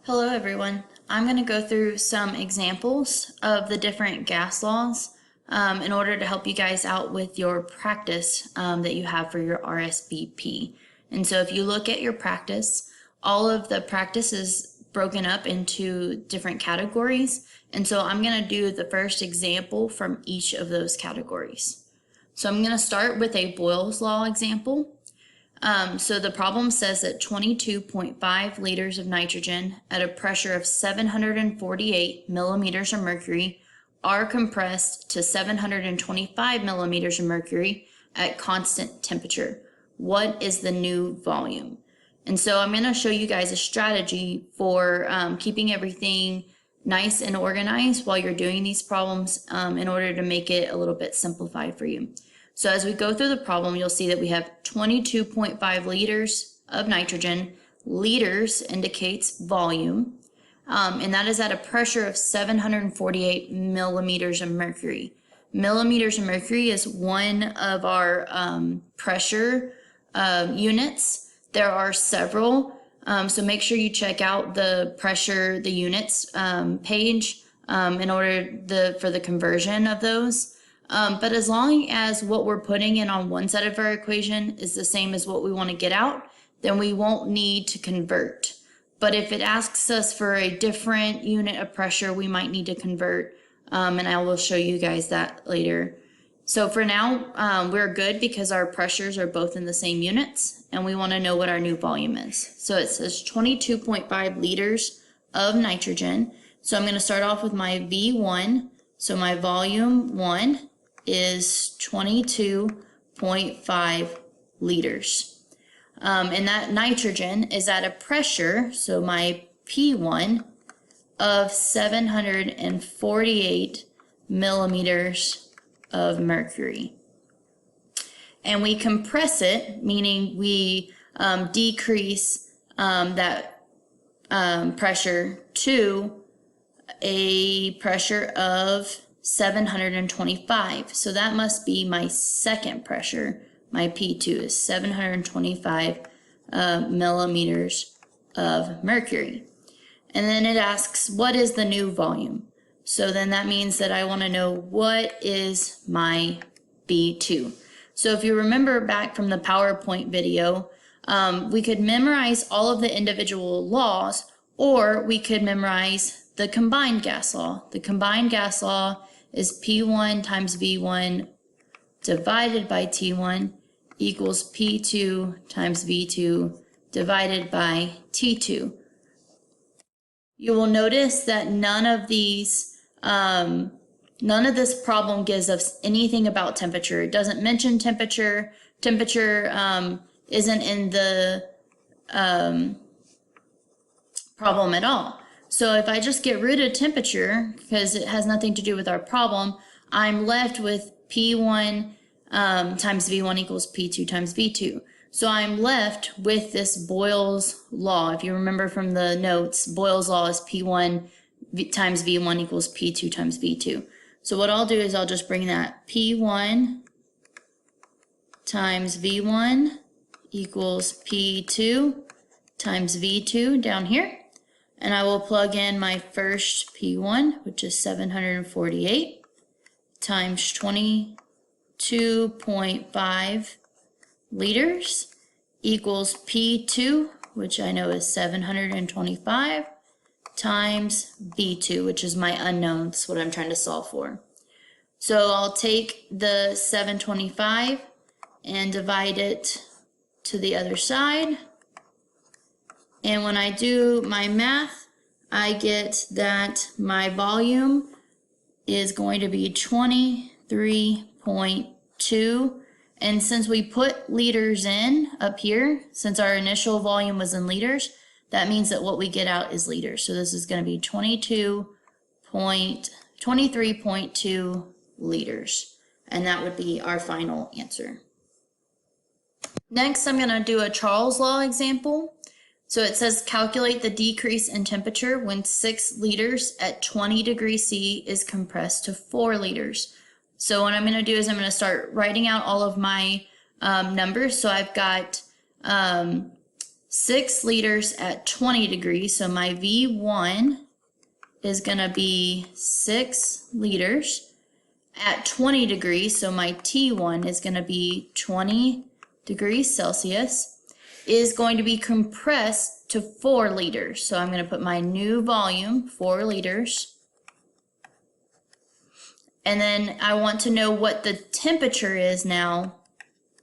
Hello everyone. I'm going to go through some examples of the different gas laws in order to help you guys out with your practice that you have for your RSVP. And so if you look at your practice, all of the practice is broken up into different categories. And so I'm going to do the first example from each of those categories. So I'm going to start with a Boyle's Law example. So the problem says that 22.5 liters of nitrogen at a pressure of 748 millimeters of mercury are compressed to 725 millimeters of mercury at constant temperature. What is the new volume? And so I'm going to show you guys a strategy for keeping everything nice and organized while you're doing these problems in order to make it a little bit simplified for you. So as we go through the problem, you'll see that we have 22.5 liters of nitrogen. Liters indicates volume, and that is at a pressure of 748 millimeters of mercury. Millimeters of mercury is one of our pressure units. There are several, so make sure you check out the pressure, the units page in order for the conversion of those. But as long as what we're putting in on one side of our equation is the same as what we want to get out, then we won't need to convert. But if it asks us for a different unit of pressure, we might need to convert, and I will show you guys that later. So for now, we're good because our pressures are both in the same units, and we want to know what our new volume is. So it says 22.5 liters of nitrogen. So I'm going to start off with my V1. So my volume 1 is 22.5 liters. And that nitrogen is at a pressure, so my P1, of 748 millimeters of mercury. And we compress it, meaning we decrease that pressure to a pressure of 725. So that must be my second pressure. My P2 is 725 millimeters of mercury. And then it asks, what is the new volume? So then that means that I want to know what is my B2. So if you remember back from the PowerPoint video, we could memorize all of the individual laws, or we could memorize the combined gas law. The combined gas law is P1 times V1 divided by T1 equals P2 times V2 divided by T2. You will notice that none of this problem gives us anything about temperature. It doesn't mention temperature. Temperature isn't in the problem at all. So if I just get rid of temperature, because it has nothing to do with our problem, I'm left with P1 times V1 equals P2 times V2. So I'm left with this Boyle's Law. If you remember from the notes, Boyle's Law is P1 times V1 equals P2 times V2. So what I'll do is I'll just bring that P1 times V1 equals P2 times V2 down here. And I will plug in my first P1, which is 748, times 22.5 liters equals P2, which I know is 725, times V2, which is my unknown. That's what I'm trying to solve for. So I'll take the 725 and divide it to the other side. And when I do my math, I get that my volume is going to be 23.2. And since we put liters in up here, since our initial volume was in liters, that means that what we get out is liters. So this is going to be 23.2 liters. And that would be our final answer. Next, I'm going to do a Charles Law example. So it says calculate the decrease in temperature when 6 liters at 20 degrees C is compressed to 4 liters. So what I'm going to do is I'm going to start writing out all of my numbers. So I've got 6 liters at 20 degrees. So my V1 is going to be 6 liters at 20 degrees. So my T1 is going to be 20 degrees Celsius, is going to be compressed to 4 liters. So I'm going to put my new volume, 4 liters. And then I want to know what the temperature is now,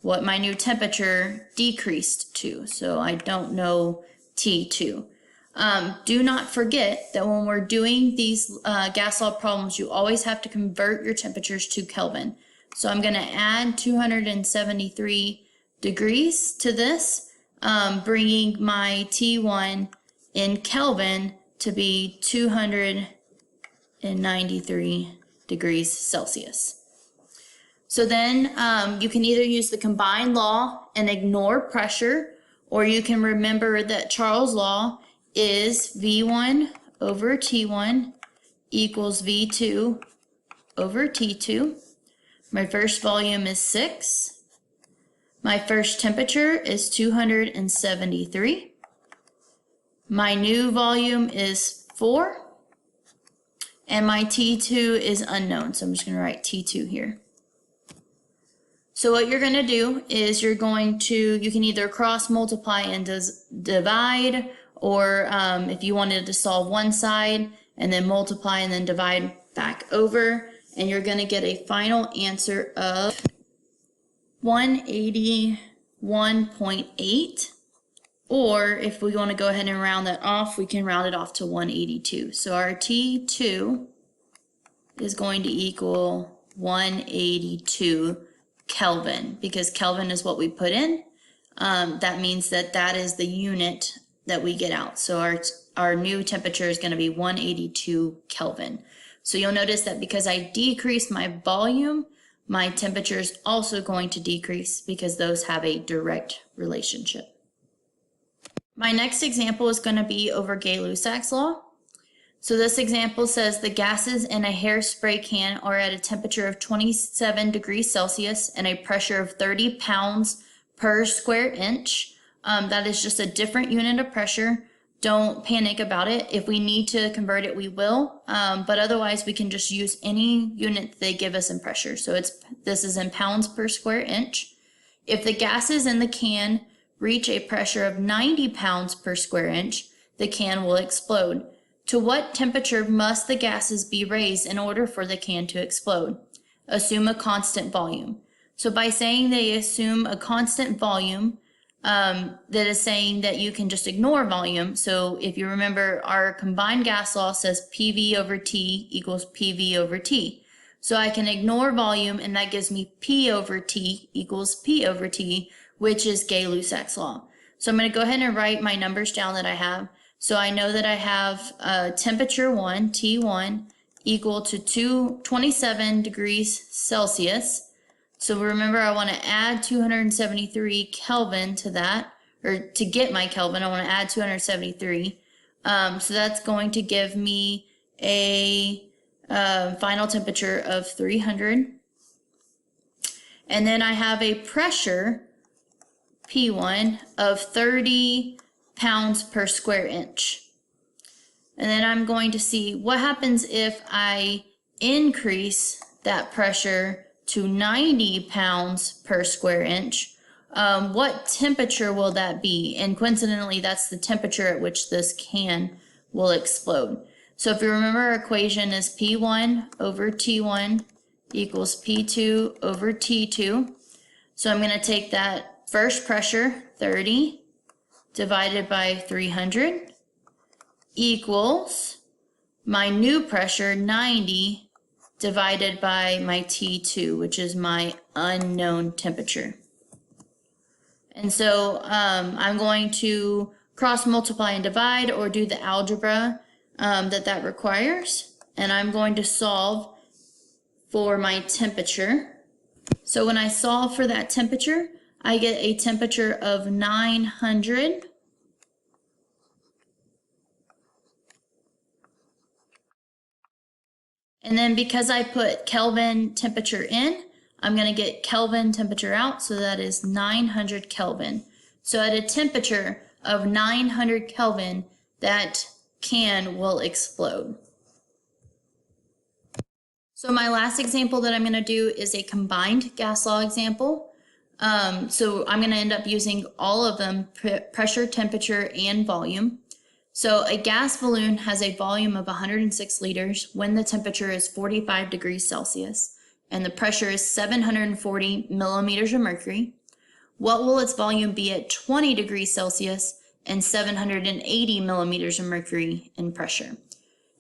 what my new temperature decreased to. So I don't know T2. Do not forget that when we're doing these gas law problems, you always have to convert your temperatures to Kelvin. So I'm going to add 273 degrees to this, bringing my T1 in Kelvin to be 293 degrees Celsius. So then you can either use the combined law and ignore pressure, or you can remember that Charles' law is V1 over T1 equals V2 over T2. My first volume is 6. My first temperature is 273. My new volume is 4. And my T2 is unknown, so I'm just going to write T2 here. So what you're going to do is you can either cross multiply and divide, or if you wanted to solve one side and then multiply and then divide back over, and you're going to get a final answer of 181.8. Or if we want to go ahead and round that off, we can round it off to 182. So our T2 is going to equal 182 Kelvin, because Kelvin is what we put in. That means that is the unit that we get out. So our new temperature is going to be 182 Kelvin. So you'll notice that because I decreased my volume, my temperature is also going to decrease, because those have a direct relationship. My next example is going to be over Gay-Lussac's law. So this example says the gases in a hairspray can are at a temperature of 27 degrees Celsius and a pressure of 30 pounds per square inch. That is just a different unit of pressure. Don't panic about it. If we need to convert it, we will. But otherwise, we can just use any unit they give us in pressure. So this is in pounds per square inch. If the gases in the can reach a pressure of 90 pounds per square inch, the can will explode. To what temperature must the gases be raised in order for the can to explode? Assume a constant volume. So by saying they assume a constant volume, that is saying that you can just ignore volume. So if you remember, our combined gas law says PV over T equals PV over T. So I can ignore volume, and that gives me P over T equals P over T, which is Gay-Lussac's law. So I'm going to go ahead and write my numbers down that I have. So I know that I have temperature 1, T1, equal to 27 degrees Celsius. So remember, I want to add 273 Kelvin to that, or to get my Kelvin, I want to add 273. So that's going to give me a final temperature of 300. And then I have a pressure, P1, of 30 pounds per square inch. And then I'm going to see what happens if I increase that pressure to 90 pounds per square inch. What temperature will that be? And coincidentally, that's the temperature at which this can will explode. So if you remember, our equation is P1 over T1 equals P2 over T2. So I'm going to take that first pressure, 30, divided by 300 equals my new pressure, 90, divided by my T2, which is my unknown temperature. And so I'm going to cross multiply and divide, or do the algebra that requires. And I'm going to solve for my temperature. So when I solve for that temperature, I get a temperature of 900. And then because I put Kelvin temperature in, I'm going to get Kelvin temperature out, so that is 900 Kelvin. So at a temperature of 900 Kelvin, that can will explode. So my last example that I'm going to do is a combined gas law example. So I'm going to end up using all of them, pressure, temperature, and volume. So a gas balloon has a volume of 106 liters when the temperature is 45 degrees Celsius and the pressure is 740 millimeters of mercury. What will its volume be at 20 degrees Celsius and 780 millimeters of mercury in pressure?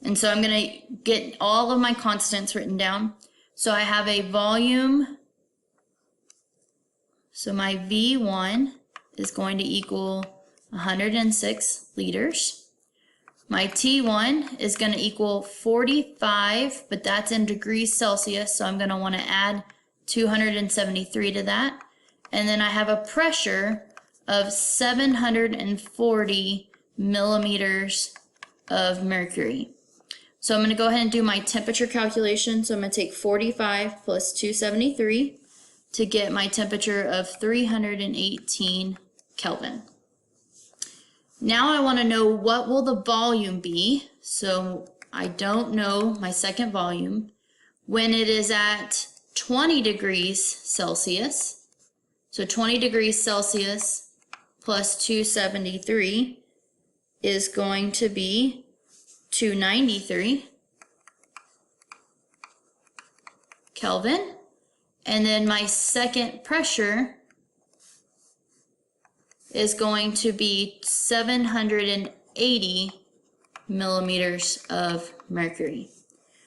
And so I'm going to get all of my constants written down. So I have a volume. So my V1 is going to equal 106 liters. My T1 is going to equal 45, but that's in degrees Celsius, so I'm going to want to add 273 to that. And then I have a pressure of 740 millimeters of mercury. So I'm going to go ahead and do my temperature calculation. So I'm going to take 45 plus 273 to get my temperature of 318 Kelvin. Now I want to know what will the volume be. So I don't know my second volume when it is at 20 degrees Celsius. So 20 degrees Celsius plus 273 is going to be 293 Kelvin. And then my second pressure is going to be 780 millimeters of mercury.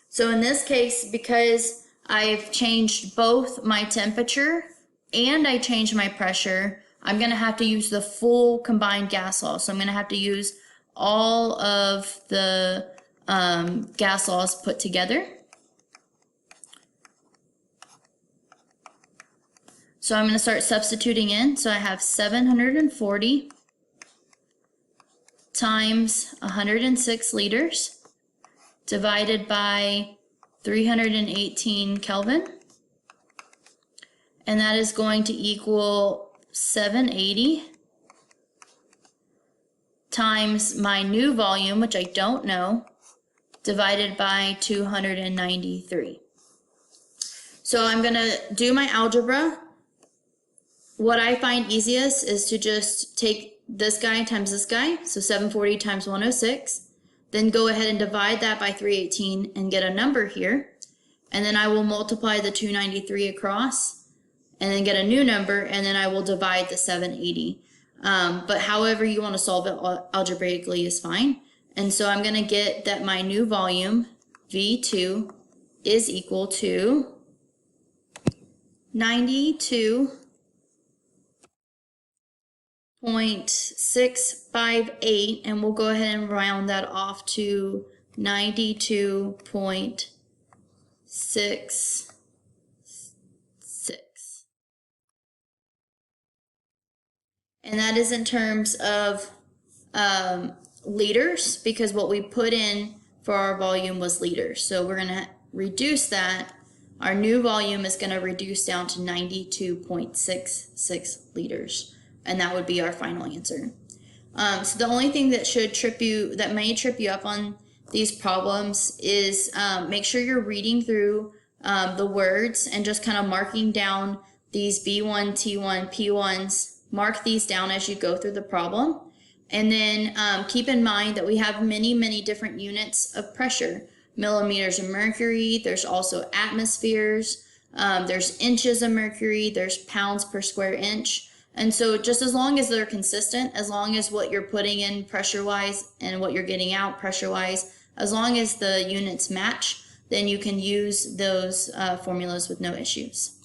So in this case, because I've changed both my temperature and I changed my pressure, I'm going to have to use the full combined gas law. So I'm going to have to use all of the gas laws put together. So I'm going to start substituting in. So I have 740 times 106 liters divided by 318 Kelvin. And that is going to equal 780 times my new volume, which I don't know, divided by 293. So I'm going to do my algebra. What I find easiest is to just take this guy times this guy, so 740 times 106, then go ahead and divide that by 318 and get a number here, and then I will multiply the 293 across, and then get a new number, and then I will divide the 780. But however you want to solve it algebraically is fine. And so I'm going to get that my new volume, V2, is equal to 92.658, and we'll go ahead and round that off to 92.66. And that is in terms of liters, because what we put in for our volume was liters. So we're going to reduce that. Our new volume is going to reduce down to 92.66 liters. And that would be our final answer. So the only thing that may trip you up on these problems is make sure you're reading through the words and just kind of marking down these B1, T1, P1s. Mark these down as you go through the problem. And then keep in mind that we have many, many different units of pressure. Millimeters of mercury, there's also atmospheres, there's inches of mercury, there's pounds per square inch. And so just as long as they're consistent, as long as what you're putting in pressure-wise and what you're getting out pressure-wise, as long as the units match, then you can use those formulas with no issues.